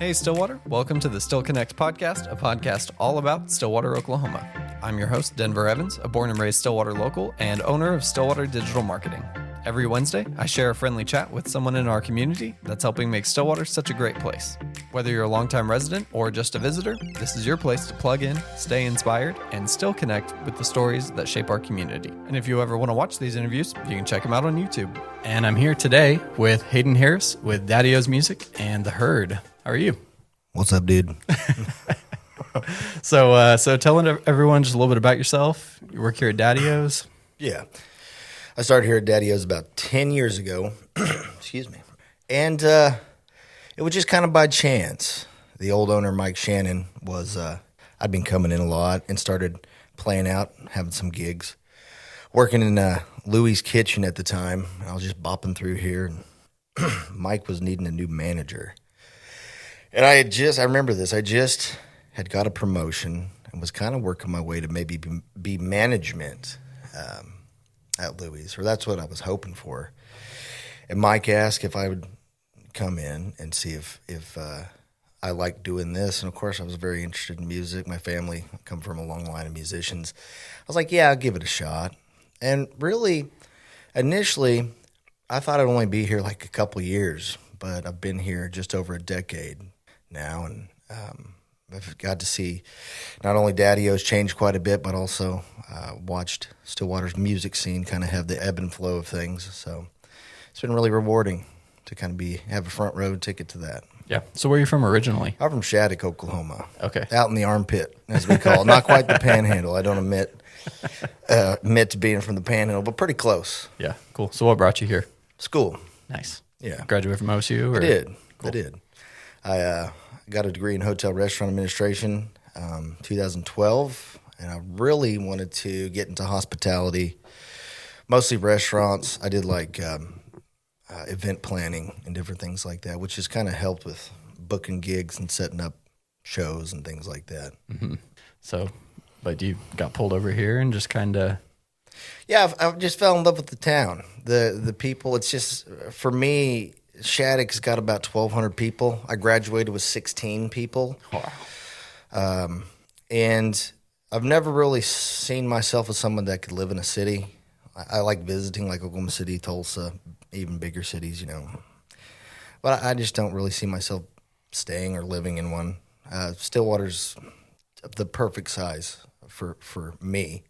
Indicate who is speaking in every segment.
Speaker 1: Hey Stillwater, welcome to the Still Connect podcast, a podcast all about Stillwater, Oklahoma. I'm your host, Denver Evans, a born and raised Stillwater local and owner of Stillwater Digital Marketing. Every Wednesday, I share a friendly chat with someone in our community that's helping make Stillwater such a great place. Whether you're a longtime resident or just a visitor, this is your place to plug in, stay inspired, and still connect with the stories that shape our community. And if you ever want to watch these interviews, you can check them out on YouTube. And I'm here today with Haydon Harris with Daddy-O's Music and The Herd. How are you?
Speaker 2: What's up, dude?
Speaker 1: So telling everyone just a little bit about yourself. You work here at Daddy-O's.
Speaker 2: Yeah. I started here at Daddy-O's about 10 years ago. Excuse me. And it was just kind of by chance. The old owner, Mike Shannon, I'd been coming in a lot and started playing out, having some gigs. Working in Louie's kitchen at the time. I was just bopping through here. And Mike was needing a new manager. And I remember this, I just had got a promotion and was kind of working my way to maybe be management at Louie's, or that's what I was hoping for. And Mike asked if I would come in and see if I liked doing this. And of course, I was very interested in music. My family come from a long line of musicians. I was like, yeah, I'll give it a shot. And really, initially, I thought I'd only be here like a couple years, but I've been here just over a decade now, and I've got to see not only Daddy-O's change quite a bit, but also watched Stillwater's music scene kind of have the ebb and flow of things. So it's been really rewarding to kind of have a front row ticket to that.
Speaker 1: Yeah. So where are you from originally?
Speaker 2: I'm from Shattuck, Oklahoma.
Speaker 1: Okay.
Speaker 2: Out in the armpit, as we call it. Not quite the panhandle. I don't admit to being from the panhandle, but pretty close.
Speaker 1: Yeah. Cool. So what brought you here?
Speaker 2: School.
Speaker 1: Nice.
Speaker 2: Yeah.
Speaker 1: Graduated from OSU? Or?
Speaker 2: I did.
Speaker 1: Cool.
Speaker 2: I did. I got a degree in hotel restaurant administration 2012, and I really wanted to get into hospitality, mostly restaurants. I did like event planning and different things like that, which has kind of helped with booking gigs and setting up shows and things like that.
Speaker 1: Mm-hmm. So, but you got pulled over here and just kind of...
Speaker 2: Yeah, I just fell in love with the town. The people, it's just, for me, Shattuck's got about 1,200 people. I graduated with 16 people.
Speaker 1: Wow.
Speaker 2: And I've never really seen myself as someone that could live in a city. I like visiting, like Oklahoma City, Tulsa, even bigger cities, you know. But I just don't really see myself staying or living in one. Stillwater's the perfect size for me.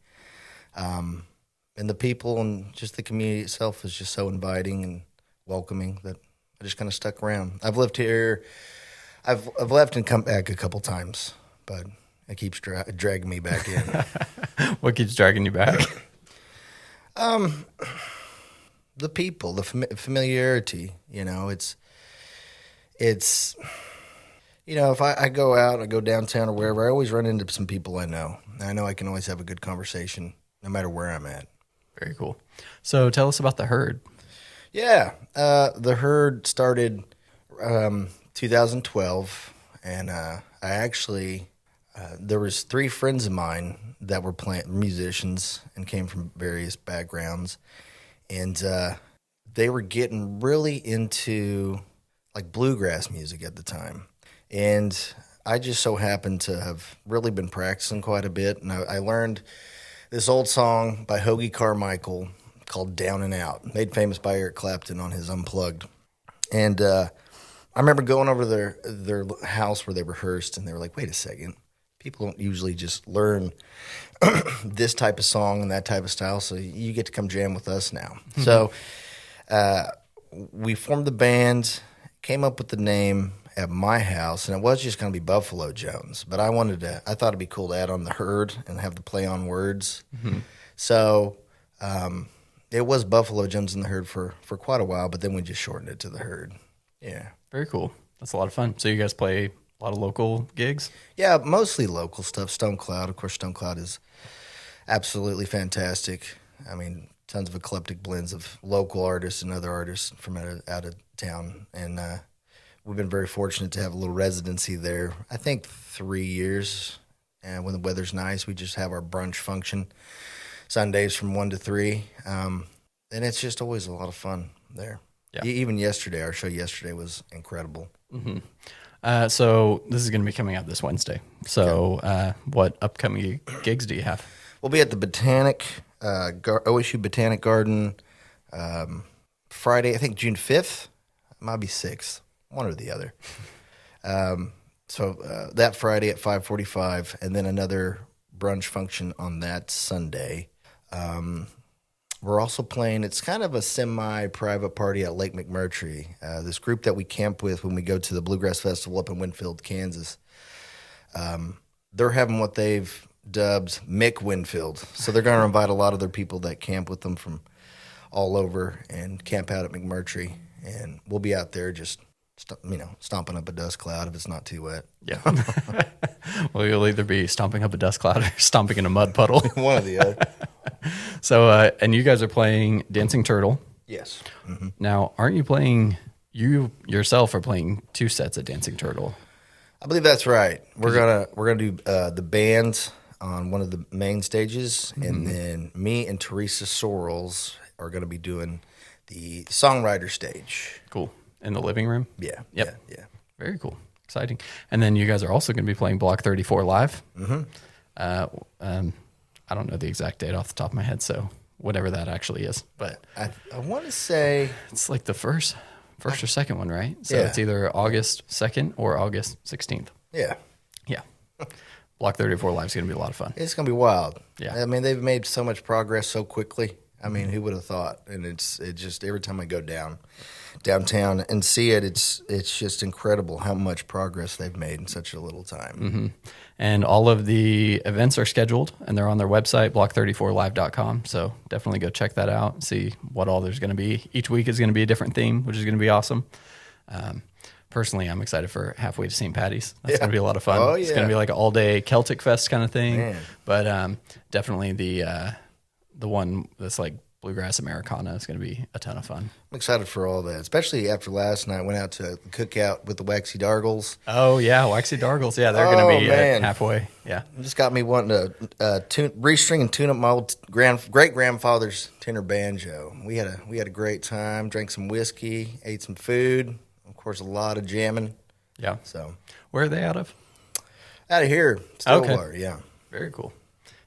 Speaker 2: And the people and just the community itself is just so inviting and welcoming that I just kind of stuck around. I've lived here. I've left and come back a couple times, but it keeps dragging me back in.
Speaker 1: What keeps dragging you back?
Speaker 2: The people, the familiarity. You know, it's you know, if I go out, I go downtown or wherever, I always run into some people I know. And I know I can always have a good conversation no matter where I'm at.
Speaker 1: Very cool. So tell us about The Herd.
Speaker 2: Yeah, The Herd started 2012, and I actually there was 3 friends of mine that were musicians and came from various backgrounds, and they were getting really into like bluegrass music at the time, and I just so happened to have really been practicing quite a bit, and I learned this old song by Hoagie Carmichael called Down and Out, made famous by Eric Clapton on his Unplugged. And I remember going over their house where they rehearsed, and they were like, wait a second, people don't usually just learn this type of song and that type of style, so you get to come jam with us now. Mm-hmm. So we formed the band, came up with the name at my house, and it was just going to be Buffalo Jones, but I thought it'd be cool to add on the herd and have the play on words. Mm-hmm. So it was Buffalo Jones and the Herd for quite a while, but then we just shortened it to the Herd. Yeah.
Speaker 1: Very cool. That's a lot of fun. So you guys play a lot of local gigs?
Speaker 2: Yeah, mostly local stuff. Stone Cloud, of course, Stone Cloud is absolutely fantastic. I mean, tons of eclectic blends of local artists and other artists from out of town. And we've been very fortunate to have a little residency there. I think 3 years. And when the weather's nice, we just have our brunch function Sundays from 1 to 3. And it's just always a lot of fun there.
Speaker 1: Yeah.
Speaker 2: Even yesterday, our show yesterday was incredible.
Speaker 1: So this is going to be coming out this Wednesday. So what upcoming gigs do you have?
Speaker 2: We'll be at the OSU Botanic Garden Friday, I think June 5th. It might be 6th, one or the other. So that Friday at 5:45, and then another brunch function on that Sunday. We're also playing, it's kind of a semi-private party at Lake McMurtry. This group that we camp with when we go to the Bluegrass Festival up in Winfield, Kansas, they're having what they've dubbed Mick Winfield. So they're going to invite a lot of their people that camp with them from all over and camp out at McMurtry. And we'll be out there just, stomping up a dust cloud if it's not too wet.
Speaker 1: Yeah. Well, you'll either be stomping up a dust cloud or stomping in a mud puddle.
Speaker 2: One or the other.
Speaker 1: So, and you guys are playing Dancing Turtle.
Speaker 2: Yes.
Speaker 1: Now, aren't you playing, you yourself are playing 2 sets of Dancing Turtle?
Speaker 2: I believe that's right. We're gonna do the band on one of the main stages, and then me and Teresa Sorrells are gonna be doing the songwriter stage.
Speaker 1: Cool. In the living room?
Speaker 2: Yeah.
Speaker 1: Yep.
Speaker 2: Yeah.
Speaker 1: Very cool. Exciting. And then you guys are also going to be playing Block 34 live. I don't know the exact date off the top of my head, so whatever that actually is. But
Speaker 2: I want to say
Speaker 1: it's like the first or second one, right? So
Speaker 2: Yeah.
Speaker 1: it's either August 2nd or August 16th.
Speaker 2: yeah.
Speaker 1: Yeah. Block 34 live is going to be a lot of fun.
Speaker 2: It's gonna be wild.
Speaker 1: Yeah.
Speaker 2: I mean, they've made so much progress so quickly. I mean, who would have thought? And it just every time I go downtown and see it, it's just incredible how much progress they've made in such a little time.
Speaker 1: And all of the events are scheduled, and they're on their website, block34live.com. So definitely go check that out, see what all there's going to be. Each week is going to be a different theme, which is going to be awesome. Personally, I'm excited for Halfway to St. Patty's. That's going to be a lot of fun.
Speaker 2: Oh,
Speaker 1: It's
Speaker 2: yeah.
Speaker 1: going to be like an all-day Celtic Fest kind of thing.
Speaker 2: Man.
Speaker 1: But definitely the one that's like Bluegrass Americana is going to be a ton of fun.
Speaker 2: I'm excited for all that, especially after last night. Went out to a cookout with the Waxy Dargles.
Speaker 1: Oh, yeah, Waxy Dargles. Yeah, they're going to be
Speaker 2: man.
Speaker 1: halfway. Yeah.
Speaker 2: It just got me wanting to restring and tune up my old great grandfather's tenor banjo. We had a great time. Drank some whiskey, ate some food. Of course, a lot of jamming.
Speaker 1: Yeah.
Speaker 2: So
Speaker 1: Where are they out of?
Speaker 2: out of here, Stillwater. Yeah.
Speaker 1: Very cool.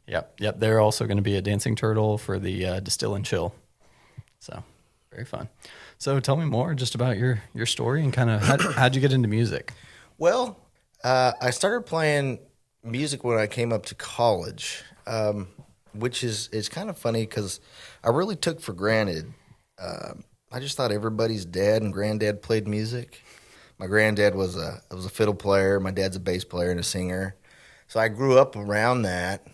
Speaker 1: Yep. They're also going to be a Dancing Turtle for the Distill and Chill. So very fun. So tell me more just about your story and kind of how'd you get into music?
Speaker 2: Well, I started playing music when I came up to college, which is kind of funny because I really took for granted. I just thought everybody's dad and granddad played music. My granddad was a fiddle player. My dad's a bass player and a singer. So I grew up around that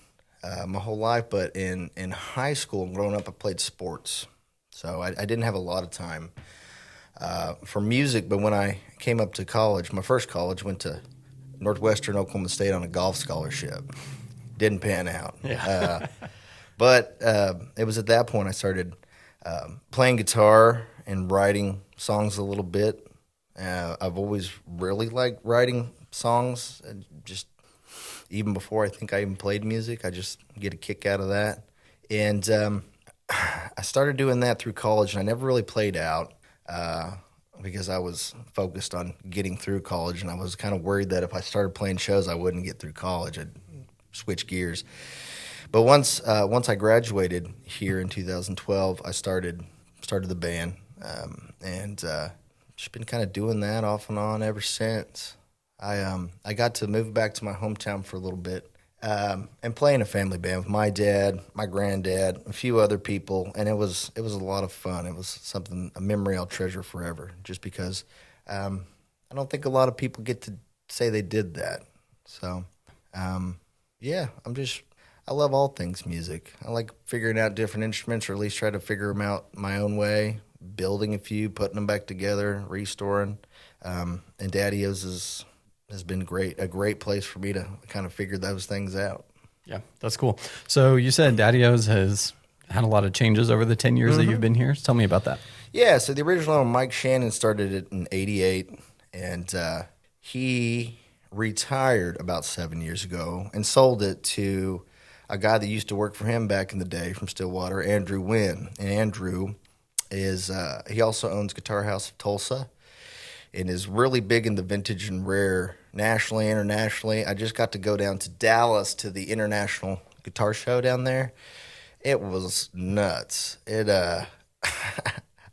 Speaker 2: my whole life. But in high school and growing up, I played sports. So I didn't have a lot of time for music. But when I came up to college, my first college, went to Northwestern Oklahoma State on a golf scholarship. Didn't pan out.
Speaker 1: Yeah.
Speaker 2: But it was at that point I started playing guitar and writing songs a little bit. I've always really liked writing songs, and just even before I think I even played music, I just get a kick out of that. And I started doing that through college, and I never really played out because I was focused on getting through college, and I was kind of worried that if I started playing shows, I wouldn't get through college. I'd switch gears. But once I graduated here in 2012, I started the band, and just been kind of doing that off and on ever since. I got to move back to my hometown for a little bit and play in a family band with my dad, my granddad, a few other people, and it was a lot of fun. It was a memory I'll treasure forever, just because I don't think a lot of people get to say they did that. So, yeah, I love all things music. I like figuring out different instruments, or at least try to figure them out my own way, building a few, putting them back together, restoring. And Daddy-O's has been a great place for me to kind of figure those things out.
Speaker 1: Yeah, that's cool. So you said Daddy-O's has had a lot of changes over the 10 years that you've been here. Tell me about that.
Speaker 2: Yeah, so the original owner, Mike Shannon, started it in '88, and he retired about 7 years ago and sold it to a guy that used to work for him back in the day from Stillwater, Andrew Wynn. And Andrew is he also owns Guitar House of Tulsa and is really big in the vintage and rare nationally, internationally. I just got to go down to Dallas to the International Guitar Show down there. It was nuts.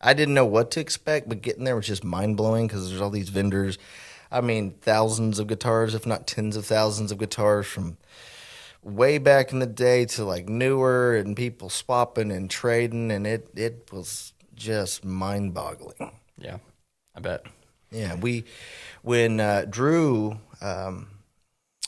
Speaker 2: I didn't know what to expect, but getting there was just mind-blowing because there's all these vendors. I mean, thousands of guitars, if not tens of thousands of guitars from way back in the day to like newer, and people swapping and trading, and it was just mind-boggling.
Speaker 1: Yeah, I bet.
Speaker 2: Yeah, when Drew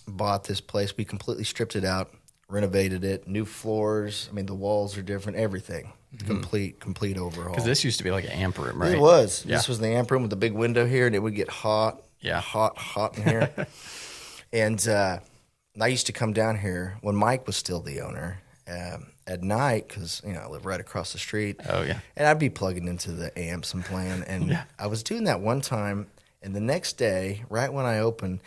Speaker 2: bought this place, we completely stripped it out, renovated it, new floors. I mean, the walls are different, everything. Complete overhaul.
Speaker 1: Because this used to be like an amp room, right?
Speaker 2: It was.
Speaker 1: Yeah.
Speaker 2: This was the amp room with the big window here, and it would get hot.
Speaker 1: Yeah.
Speaker 2: Hot in here. And I used to come down here when Mike was still the owner at night because, I live right across the street.
Speaker 1: Oh, yeah.
Speaker 2: And I'd be plugging into the amps and playing. And I was doing that one time, and the next day, right when I opened,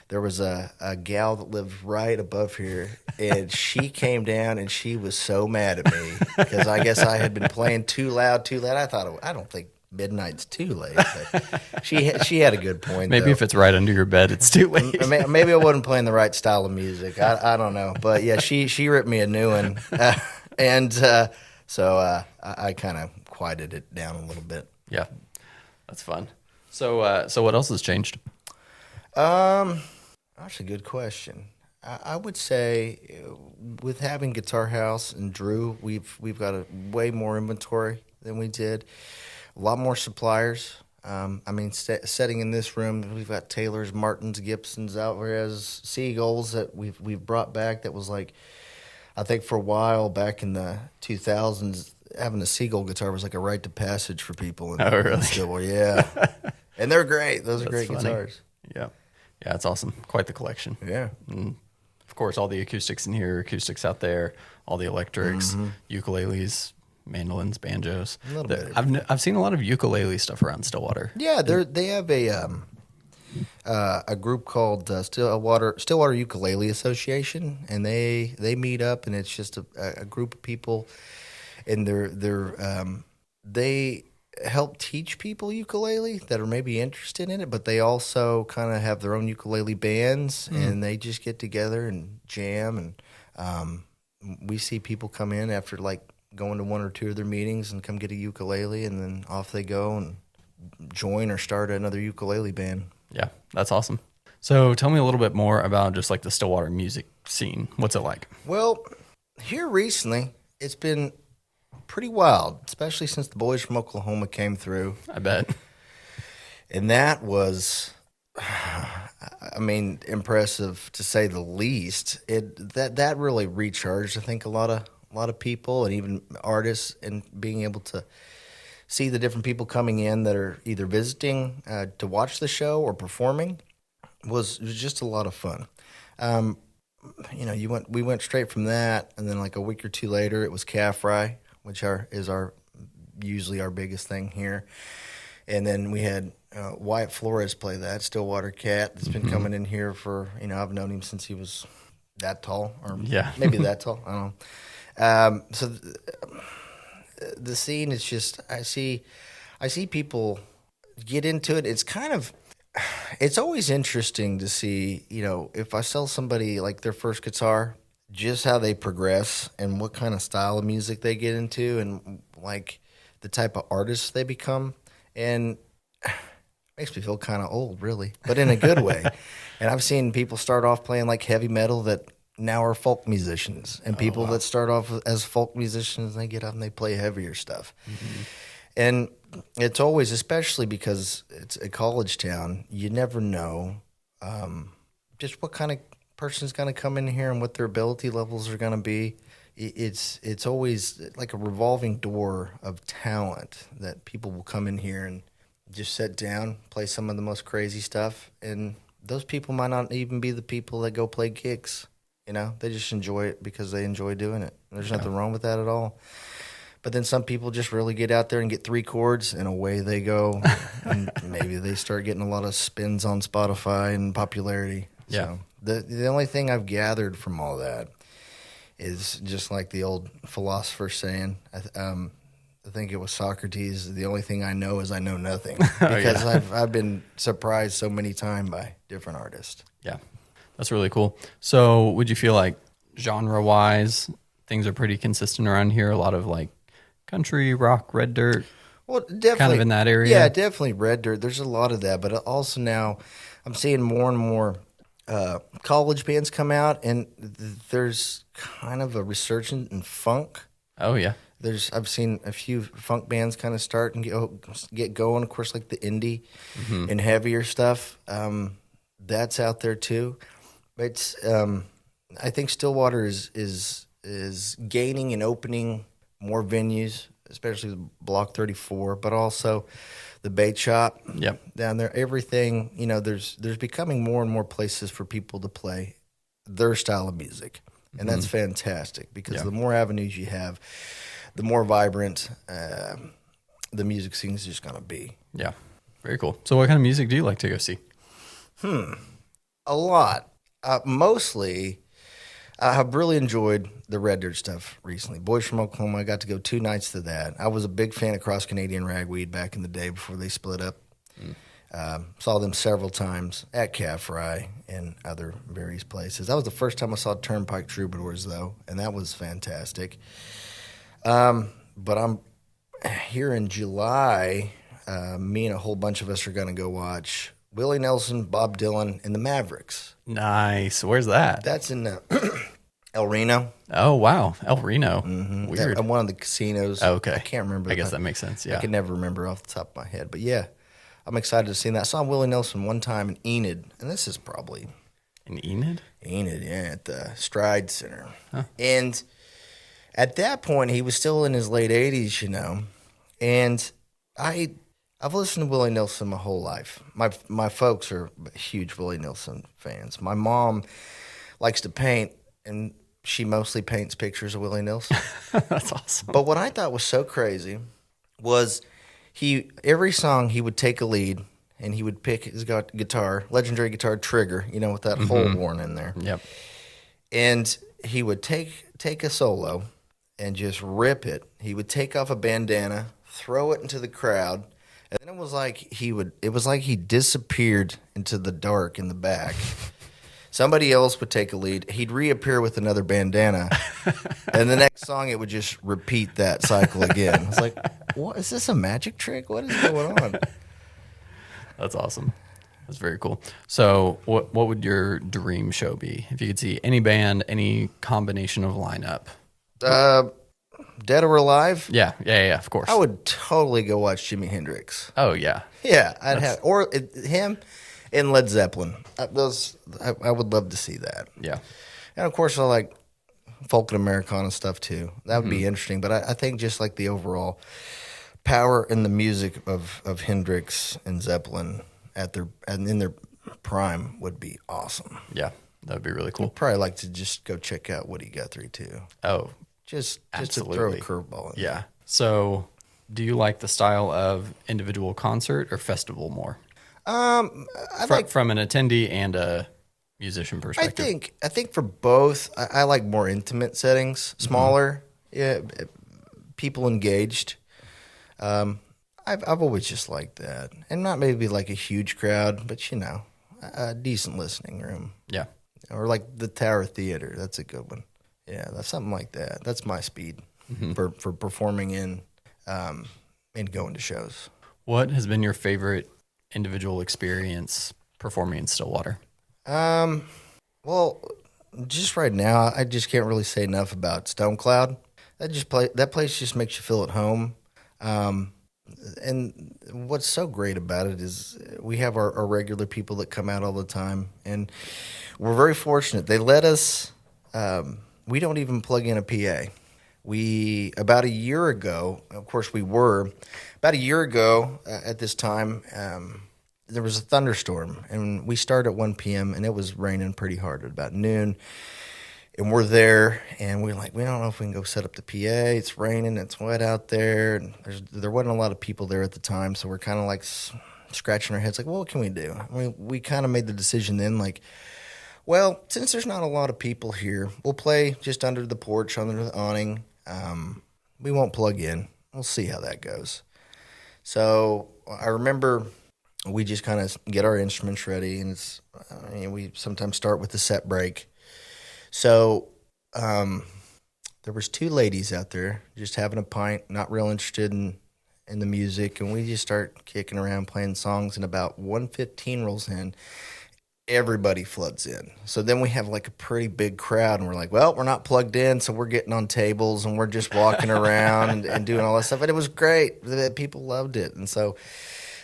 Speaker 2: there was a gal that lived right above here, and she came down, and she was so mad at me because I guess I had been playing too loud. I don't think midnight's too late. But she had a good point.
Speaker 1: Maybe
Speaker 2: though.
Speaker 1: if it's right under your bed, it's too late.
Speaker 2: Maybe I wasn't playing the right style of music. I don't know. But, yeah, she ripped me a new one. So I kind of quieted it down a little bit.
Speaker 1: Yeah, that's fun. So what else has changed?
Speaker 2: That's a good question. I would say with having Guitar House and Drew, we've got a way more inventory than we did. A lot more suppliers. Setting in this room, we've got Taylors, Martins, Gibsons, Alvarez, Seagulls that we've brought back. That was like, I think for a while back in the 2000s, having a Seagull guitar was like a rite of passage for people.
Speaker 1: Oh, really?
Speaker 2: Stillwater, yeah. And they're great. Those are great
Speaker 1: funny.
Speaker 2: guitars.
Speaker 1: Yeah. Yeah, it's awesome. Quite the collection.
Speaker 2: Yeah.
Speaker 1: And of course, all the acoustics in here, acoustics out there, all the electrics, ukuleles, mandolins, banjos.
Speaker 2: A little bit.
Speaker 1: I've seen a lot of ukulele stuff around Stillwater.
Speaker 2: Yeah, they have a group called Stillwater Ukulele Association, and they meet up, and it's just a group of people, and they help teach people ukulele that are maybe interested in it, but they also kind of have their own ukulele bands, and they just get together and jam, and we see people come in after like going to one or two of their meetings and come get a ukulele, and then off they go and join or start another ukulele band.
Speaker 1: Yeah, that's awesome. So tell me a little bit more about just like the Stillwater music scene. What's it like?
Speaker 2: Well, here recently, it's been pretty wild, especially since the boys from Oklahoma came through.
Speaker 1: I bet.
Speaker 2: And that was, impressive to say the least. That really recharged, I think, a lot of people and even artists, and being able to see the different people coming in that are either visiting to watch the show or performing was just a lot of fun. We went straight from that, and then like a week or two later, it was Calf Fry, which is usually our biggest thing here. And then we had Wyatt Flores play that, Stillwater Cat, that's been coming in here for, I've known him since he was that tall, or maybe that tall, I don't know. So the scene is just, I see people get into it. It's always interesting to see, if I sell somebody like their first guitar, just how they progress and what kind of style of music they get into, and like the type of artists they become. And it makes me feel kind of old, really, but in a good way. And I've seen people start off playing like heavy metal that now are folk musicians, and people that start off as folk musicians, they get up and they play heavier stuff. And it's always, especially because it's a college town, you never know just what kind of person's going to come in here and what their ability levels are going to be. It's always like a revolving door of talent that people will come in here and just sit down, play some of the most crazy stuff, and those people might not even be the people that go play gigs. They just enjoy it because they enjoy doing it. There's nothing wrong with that at all. But then some people just really get out there and get 3 chords, and away they go. And maybe they start getting a lot of spins on Spotify and popularity.
Speaker 1: Yeah.
Speaker 2: So the only thing I've gathered from all that is just like the old philosopher saying, I think it was Socrates. The only thing I know is I know nothing because I've been surprised so many times by different artists.
Speaker 1: Yeah, that's really cool. So would you feel like genre-wise, things are pretty consistent around here? A lot of like country, rock, red dirt,
Speaker 2: Well, definitely
Speaker 1: kind of in that area?
Speaker 2: Yeah, definitely red dirt. There's a lot of that, but also now I'm seeing more and more college bands come out, and there's kind of a resurgence in funk.
Speaker 1: Oh, yeah.
Speaker 2: I've seen a few funk bands kind of start and get going. Of course, like the indie and heavier stuff. That's out there too. But I think Stillwater is gaining and opening more venues, especially the Block 34, but also the bait shop down there. Everything, there's becoming more and more places for people to play their style of music, and that's fantastic because the more avenues you have, the more vibrant the music scene is just going to be.
Speaker 1: Yeah, very cool. So what kind of music do you like to go see?
Speaker 2: A lot. Mostly, I've really enjoyed the Red Dirt stuff recently. Boys from Oklahoma, I got to go 2 nights to that. I was a big fan of Cross Canadian Ragweed back in the day before they split up. Saw them several times at Caf Fry and other various places. That was the first time I saw Turnpike Troubadours, though, and that was fantastic. But I'm here in July. Me and a whole bunch of us are going to go watch Willie Nelson, Bob Dylan, and the Mavericks.
Speaker 1: Nice. Where's that?
Speaker 2: That's in El Reno.
Speaker 1: Oh, wow. El Reno. Weird.
Speaker 2: At one of the casinos.
Speaker 1: Oh, okay.
Speaker 2: I can't remember.
Speaker 1: I guess that makes sense, yeah.
Speaker 2: I can never remember off the top of my head. But, yeah, I'm excited to see that. I saw Willie Nelson one time in Enid, and this is probably...
Speaker 1: In Enid?
Speaker 2: Enid, yeah, at the Stride Center.
Speaker 1: Huh.
Speaker 2: And at that point, he was still in his late 80s, and I've listened to Willie Nelson my whole life. My folks are huge Willie Nelson fans. My mom likes to paint, and she mostly paints pictures of Willie Nelson.
Speaker 1: That's awesome.
Speaker 2: But what I thought was so crazy was every song he would take a lead, and he would pick his guitar, legendary guitar Trigger, with that hole worn in there.
Speaker 1: Yep.
Speaker 2: And he would take a solo and just rip it. He would take off a bandana, throw it into the crowd. And then it was like he disappeared into the dark in the back. Somebody else would take a lead. He'd reappear with another bandana. And the next song, it would just repeat that cycle again. It's like, what? Is this a magic trick? What is going on?
Speaker 1: That's awesome. That's very cool. So what would your dream show be? If you could see any band, any combination of lineup?
Speaker 2: Dead or Alive?
Speaker 1: Yeah, of course.
Speaker 2: I would totally go watch Jimi Hendrix.
Speaker 1: Oh, yeah.
Speaker 2: Yeah, him and Led Zeppelin. I would love to see that.
Speaker 1: Yeah.
Speaker 2: And of course, I like folk and Americana stuff too. That would be interesting. But I think just like the overall power in the music of Hendrix and Zeppelin in their prime would be awesome.
Speaker 1: Yeah, that would be really cool.
Speaker 2: I'd probably like to just go check out Woody Guthrie too.
Speaker 1: Oh,
Speaker 2: Just
Speaker 1: absolutely.
Speaker 2: to throw a curveball in.
Speaker 1: Yeah. So do you like the style of individual concert or festival more? From an attendee and a musician perspective.
Speaker 2: I think for both, I like more intimate settings, smaller, people engaged. I've always just liked that, and not maybe like a huge crowd, but a decent listening room.
Speaker 1: Yeah.
Speaker 2: Or like the Tower Theater. That's a good one. Yeah, that's something like that. That's my speed for performing and going to shows.
Speaker 1: What has been your favorite individual experience performing in Stillwater?
Speaker 2: Well, just right now, I just can't really say enough about Stone Cloud. That place just makes you feel at home. And what's so great about it is we have our regular people that come out all the time, and we're very fortunate. They let us. We don't even plug in a PA. About a year ago, of course about a year ago at this time, there was a thunderstorm, and we started at 1 p.m., and it was raining pretty hard at about noon. And we're there, and we're like, we don't know if we can go set up the PA. It's raining, it's wet out there. And there wasn't a lot of people there at the time, so we're kind of like scratching our heads, like, well, what can we do? I mean, we kind of made the decision then, like, well, since there's not a lot of people here, we'll play just under the porch, under the awning. We won't plug in. we'll see how that goes. So I remember we just kind of get our instruments ready, and we sometimes start with the set break. So there was two ladies out there just having a pint, not real interested in the music, and we just start kicking around playing songs, and about 1:15 rolls in. Everybody floods in. So then we have like a pretty big crowd, and we're like, well, we're not plugged in, so we're getting on tables and we're just walking around and doing all that stuff. And it was great. People loved it. And so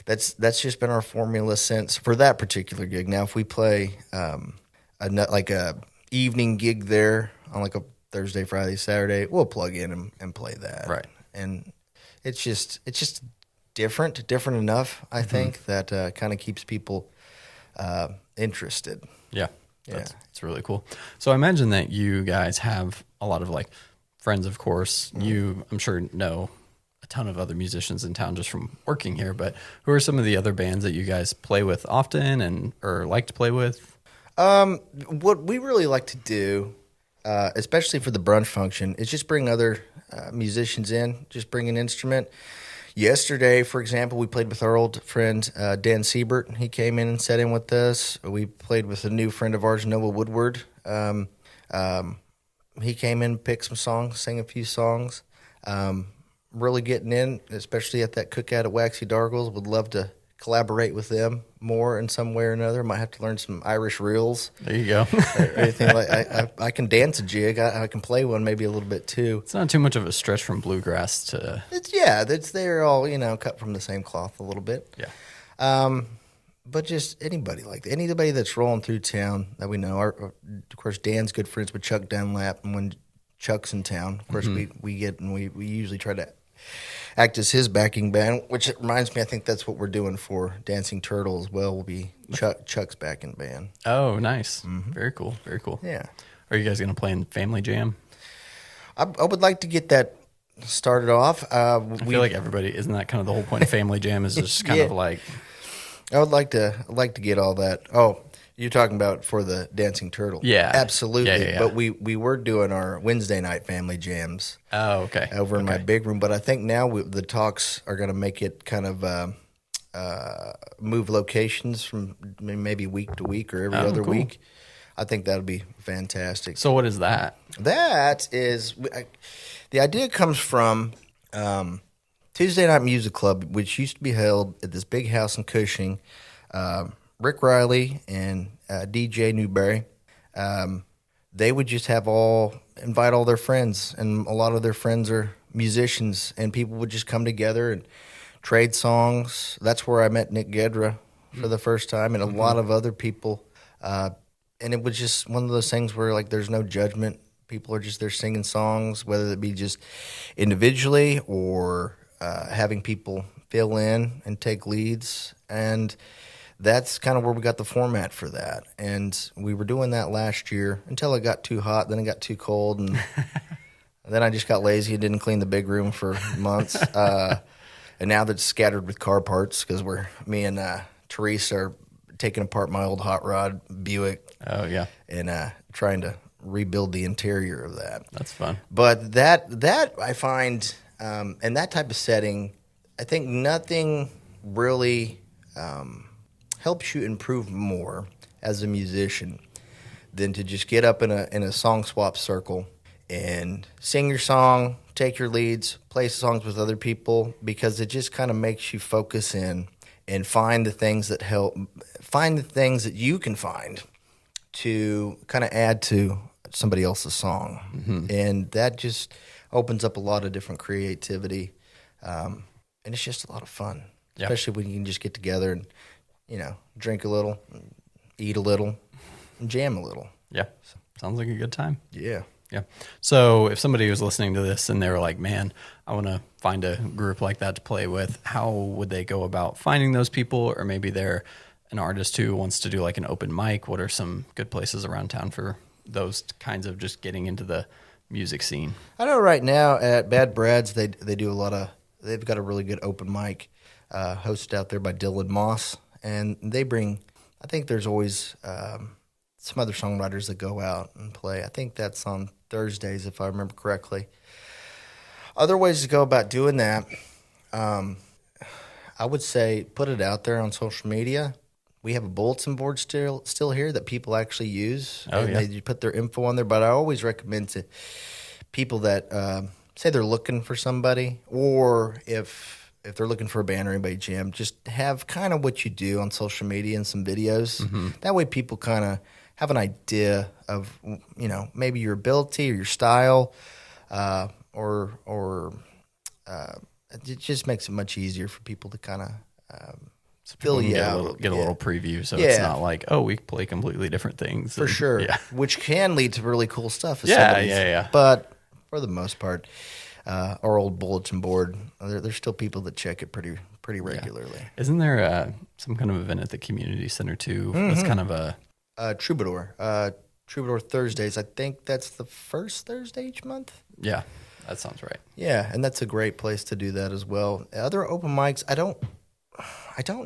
Speaker 2: that's just been our formula since for that particular gig. Now, if we play like a evening gig there on like a Thursday, Friday, Saturday, we'll plug in and play that.
Speaker 1: Right.
Speaker 2: And it's just different enough, I think, that kind of keeps people interested.
Speaker 1: Yeah. It's really cool. So I imagine that you guys have a lot of like friends, of course. You, I'm sure, know a ton of other musicians in town just from working here, but who are some of the other bands that you guys play with often or like to play with?
Speaker 2: What we really like to do, especially for the brunch function, is just bring other musicians in, just bring an instrument. Yesterday, for example, we played with our old friend Dan Siebert. He came in and sat in with us. We played with a new friend of ours, Noah Woodward. He came in, picked some songs, sang a few songs. Really getting in, especially at that cookout at Waxy Dargles. Would love to collaborate with them more in some way or another. Might have to learn some Irish reels.
Speaker 1: There you go.
Speaker 2: Anything like I can dance a jig. I can play one maybe a little bit too.
Speaker 1: It's not too much of a stretch from bluegrass to.
Speaker 2: They're all cut from the same cloth a little bit.
Speaker 1: Yeah.
Speaker 2: But just anybody like that. Anybody that's rolling through town that we know. Of course, Dan's good friends with Chuck Dunlap, and when Chuck's in town, of course we get and we usually try to act as his backing band, which reminds me, I think that's what we're doing for Dancing Turtle as well. Will be Chuck's backing band.
Speaker 1: Oh, nice. Very cool. Very cool.
Speaker 2: Yeah.
Speaker 1: Are you guys going to play in Family Jam?
Speaker 2: I would like to get that started off.
Speaker 1: I feel like everybody, isn't that kind of the whole point of Family Jam is just kind of like.
Speaker 2: I would like to get all that. Oh, you're talking about for the Dancing Turtle.
Speaker 1: Yeah.
Speaker 2: Absolutely.
Speaker 1: Yeah.
Speaker 2: But we were doing our Wednesday night family jams.
Speaker 1: Oh, okay.
Speaker 2: Over in my big room. But I think now the talks are going to make it kind of move locations from maybe week to week or every other week. I think that would be fantastic.
Speaker 1: So what is that?
Speaker 2: That is, the idea comes from Tuesday Night Music Club, which used to be held at this big house in Cushing. Rick Riley and DJ Newberry, they would just invite all their friends, and a lot of their friends are musicians, and people would just come together and trade songs. That's where I met Nick Gedra for the first time, and a lot of other people. And it was just one of those things where like there's no judgment. People are just there singing songs, whether it be just individually or having people fill in and take leads, and that's kind of where we got the format for that. And we were doing that last year until it got too hot. Then it got too cold. And then I just got lazy and didn't clean the big room for months. And now that's scattered with car parts because me and Teresa are taking apart my old hot rod Buick.
Speaker 1: Oh, yeah.
Speaker 2: And trying to rebuild the interior of that.
Speaker 1: That's fun.
Speaker 2: But that I find, in that type of setting, I think nothing really helps you improve more as a musician than to just get up in a song swap circle and sing your song, take your leads, play songs with other people, because it just kind of makes you focus in and find the things that you can find to kind of add to somebody else's song. And that just opens up a lot of different creativity. And it's just a lot of fun, especially when you can just get together and, drink a little, eat a little, and jam a little.
Speaker 1: Yeah. Sounds like a good time.
Speaker 2: Yeah.
Speaker 1: Yeah. So if somebody was listening to this and they were like, man, I want to find a group like that to play with, how would they go about finding those people? Or maybe they're an artist who wants to do like an open mic. What are some good places around town for those kinds of just getting into the music scene?
Speaker 2: I know right now at Bad Brad's, they do they've got a really good open mic hosted out there by Dylan Moss. And they bring, I think there's always some other songwriters that go out and play. I think that's on Thursdays, if I remember correctly. Other ways to go about doing that, I would say put it out there on social media. We have a bulletin board still here that people actually use. They put their info on there. But I always recommend to people that say they're looking for somebody, or if they're looking for a band or anybody to jam, just have kind of what you do on social media and some videos. That way people kind of have an idea of, maybe your ability or your style, or it just makes it much easier for people to kind of fill you out.
Speaker 1: Get a little preview, so it's not like, oh, we play completely different things.
Speaker 2: For sure. Yeah. Which can lead to really cool stuff.
Speaker 1: Yeah.
Speaker 2: But for the most part, our old bulletin board, there's still people that check it pretty regularly.
Speaker 1: Yeah. Isn't there some kind of event at the community center too? That's kind of a Troubadour Thursdays. I think that's the first Thursday each month. Yeah, that sounds right.
Speaker 2: Yeah, and that's a great place to do that as well. Other open mics, I don't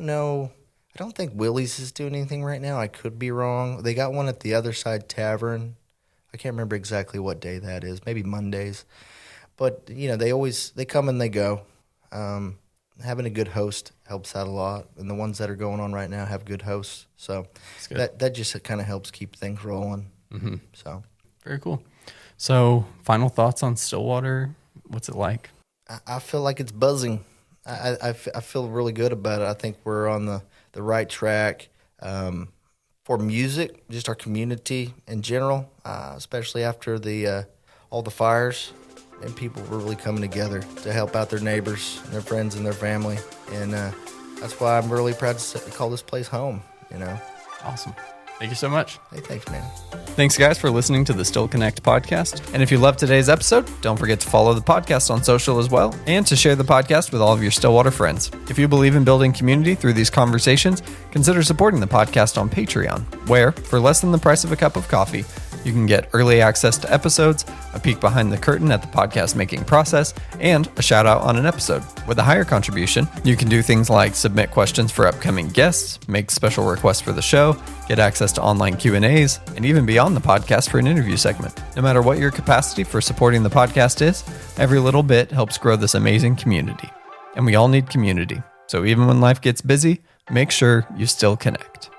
Speaker 2: know. I don't think Willie's is doing anything right now. I could be wrong. They got one at the Other Side Tavern. I can't remember exactly what day that is. Maybe Mondays. But they come and they go. Having a good host helps out a lot, and the ones that are going on right now have good hosts. So that just kind of helps keep things rolling. So
Speaker 1: very cool. So final thoughts on Stillwater? What's it like?
Speaker 2: I feel like it's buzzing. I feel really good about it. I think we're on the right track for music, just our community in general, especially after all the fires. And people were really coming together to help out their neighbors, and their friends, and their family. And that's why I'm really proud to call this place home,
Speaker 1: Awesome. Thank you so much.
Speaker 2: Hey, thanks, man.
Speaker 1: Thanks, guys, for listening to the Still Connect podcast. And if you loved today's episode, don't forget to follow the podcast on social as well, and to share the podcast with all of your Stillwater friends. If you believe in building community through these conversations, consider supporting the podcast on Patreon, where, for less than the price of a cup of coffee, you can get early access to episodes, a peek behind the curtain at the podcast making process, and a shout out on an episode. With a higher contribution, you can do things like submit questions for upcoming guests, make special requests for the show, get access to online Q&As, and even be on the podcast for an interview segment. No matter what your capacity for supporting the podcast is, every little bit helps grow this amazing community. And we all need community. So even when life gets busy, make sure you still connect.